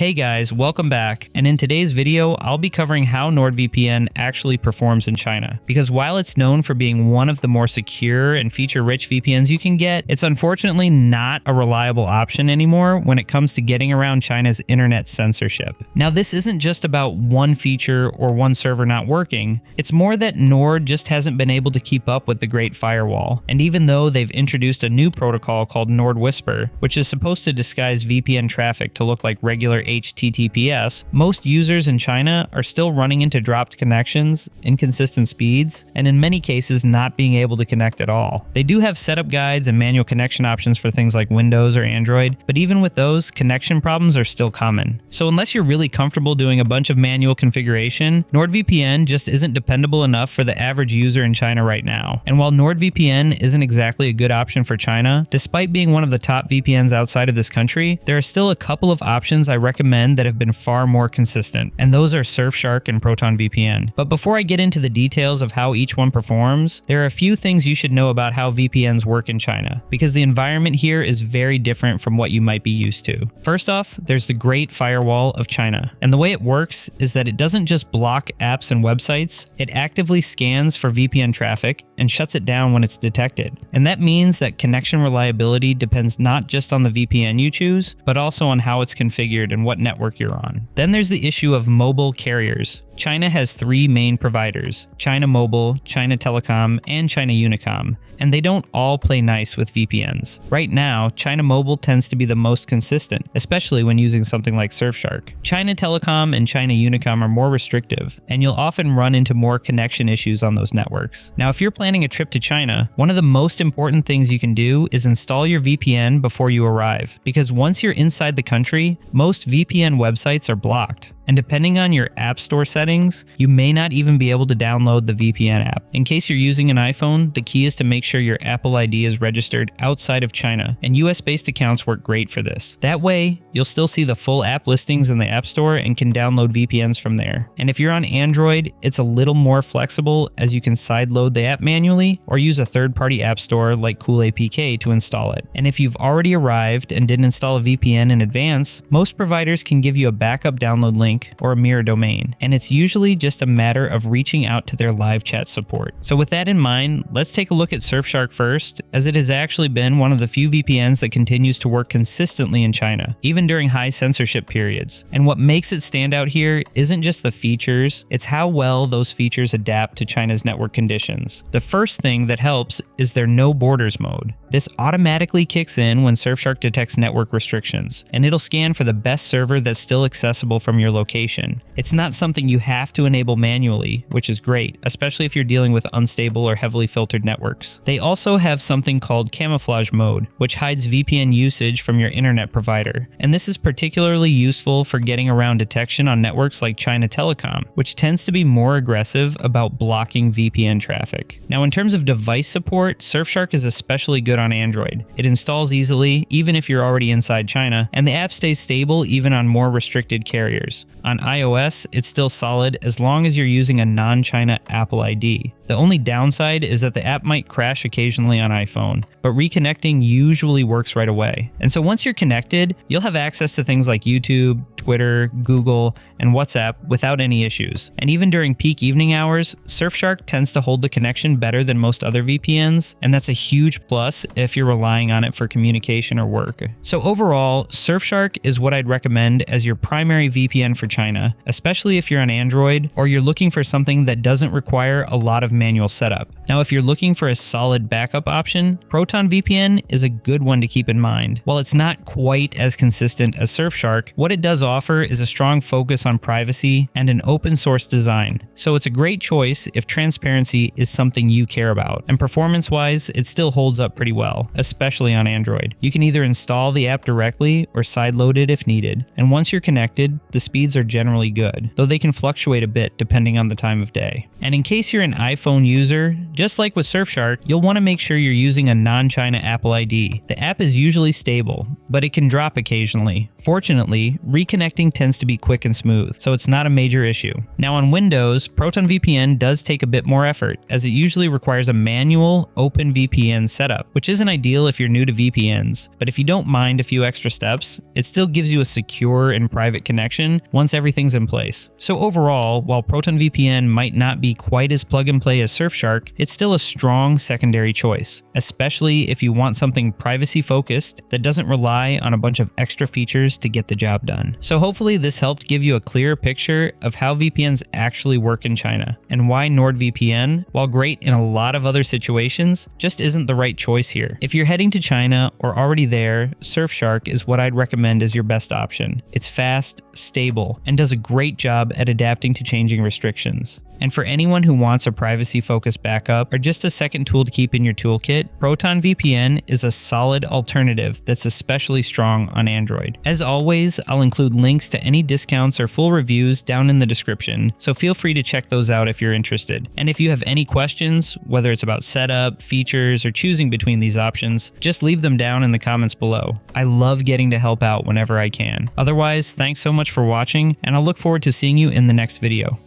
Hey guys, welcome back, and in today's video, I'll be covering how NordVPN actually performs in China. Because while it's known for being one of the more secure and feature-rich VPNs you can get, it's unfortunately not a reliable option anymore when it comes to getting around China's internet censorship. Now, this isn't just about one feature or one server not working, it's more that Nord just hasn't been able to keep up with the Great Firewall. And even though they've introduced a new protocol called Nord Whisper, which is supposed to disguise VPN traffic to look like regular HTTPS, most users in China are still running into dropped connections, inconsistent speeds, and in many cases not being able to connect at all. They do have setup guides and manual connection options for things like Windows or Android, but even with those, connection problems are still common. So unless you're really comfortable doing a bunch of manual configuration, NordVPN just isn't dependable enough for the average user in China right now. And while NordVPN isn't exactly a good option for China, despite being one of the top VPNs outside of this country, there are still a couple of options I recommend that have been far more consistent, and those are Surfshark and ProtonVPN. But before I get into the details of how each one performs, there are a few things you should know about how VPNs work in China, because the environment here is very different from what you might be used to. First off, there's the Great Firewall of China, and the way it works is that it doesn't just block apps and websites, it actively scans for VPN traffic and shuts it down when it's detected. And that means that connection reliability depends not just on the VPN you choose, but also on how it's configured and what network you're on. Then there's the issue of mobile carriers. China has three main providers: China Mobile, China Telecom, and China Unicom, and they don't all play nice with VPNs. Right now, China Mobile tends to be the most consistent, especially when using something like Surfshark. China Telecom and China Unicom are more restrictive, and you'll often run into more connection issues on those networks. Now, if you're planning a trip to China, one of the most important things you can do is install your VPN before you arrive, because once you're inside the country, most VPN websites are blocked. And depending on your App Store settings, you may not even be able to download the VPN app. In case you're using an iPhone, the key is to make sure your Apple ID is registered outside of China, and US-based accounts work great for this. That way, you'll still see the full app listings in the App Store and can download VPNs from there. And if you're on Android, it's a little more flexible, as you can sideload the app manually or use a third-party app store like CoolAPK to install it. And if you've already arrived and didn't install a VPN in advance, most providers can give you a backup download link or a mirror domain, and it's usually just a matter of reaching out to their live chat support. So with that in mind, let's take a look at Surfshark first, as it has actually been one of the few VPNs that continues to work consistently in China, even during high censorship periods. And what makes it stand out here isn't just the features, it's how well those features adapt to China's network conditions. The first thing that helps is their no borders mode. This automatically kicks in when Surfshark detects network restrictions, and it'll scan for the best server that's still accessible from your location. It's not something you have to enable manually, which is great, especially if you're dealing with unstable or heavily filtered networks. They also have something called camouflage mode, which hides VPN usage from your internet provider. And this is particularly useful for getting around detection on networks like China Telecom, which tends to be more aggressive about blocking VPN traffic. Now, in terms of device support, Surfshark is especially good on Android. It installs easily, even if you're already inside China, and the app stays stable even on more restricted carriers. On iOS, it's still solid as long as you're using a non-China Apple ID. The only downside is that the app might crash occasionally on iPhone, but reconnecting usually works right away. And so once you're connected, you'll have access to things like YouTube, Twitter, Google, and WhatsApp without any issues. And even during peak evening hours, Surfshark tends to hold the connection better than most other VPNs, and that's a huge plus if you're relying on it for communication or work. So overall, Surfshark is what I'd recommend as your primary VPN for China, especially if you're on Android or you're looking for something that doesn't require a lot of manual setup. Now, if you're looking for a solid backup option, ProtonVPN is a good one to keep in mind. While it's not quite as consistent as Surfshark, what it does offer is a strong focus on privacy and an open source design. So it's a great choice if transparency is something you care about. And performance-wise, it still holds up pretty well, especially on Android. You can either install the app directly or sideload it if needed. And once you're connected, the speeds are generally good, though they can fluctuate a bit depending on the time of day. And in case you're an iPhone user, just like with Surfshark, you'll want to make sure you're using a non-China Apple ID. The app is usually stable, but it can drop occasionally. Fortunately, reconnecting connecting tends to be quick and smooth, so it's not a major issue. Now on Windows, ProtonVPN does take a bit more effort, as it usually requires a manual OpenVPN setup, which isn't ideal if you're new to VPNs, but if you don't mind a few extra steps, it still gives you a secure and private connection once everything's in place. So overall, while ProtonVPN might not be quite as plug and play as Surfshark, it's still a strong secondary choice, especially if you want something privacy focused that doesn't rely on a bunch of extra features to get the job done. So hopefully this helped give you a clearer picture of how VPNs actually work in China, and why NordVPN, while great in a lot of other situations, just isn't the right choice here. If you're heading to China or already there, Surfshark is what I'd recommend as your best option. It's fast, stable, and does a great job at adapting to changing restrictions. And for anyone who wants a privacy-focused backup or just a second tool to keep in your toolkit, ProtonVPN is a solid alternative that's especially strong on Android. As always, I'll include links to any discounts or full reviews down in the description, so feel free to check those out if you're interested. And if you have any questions, whether it's about setup, features, or choosing between these options, just leave them down in the comments below. I love getting to help out whenever I can. Otherwise, thanks so much for watching, and I'll look forward to seeing you in the next video.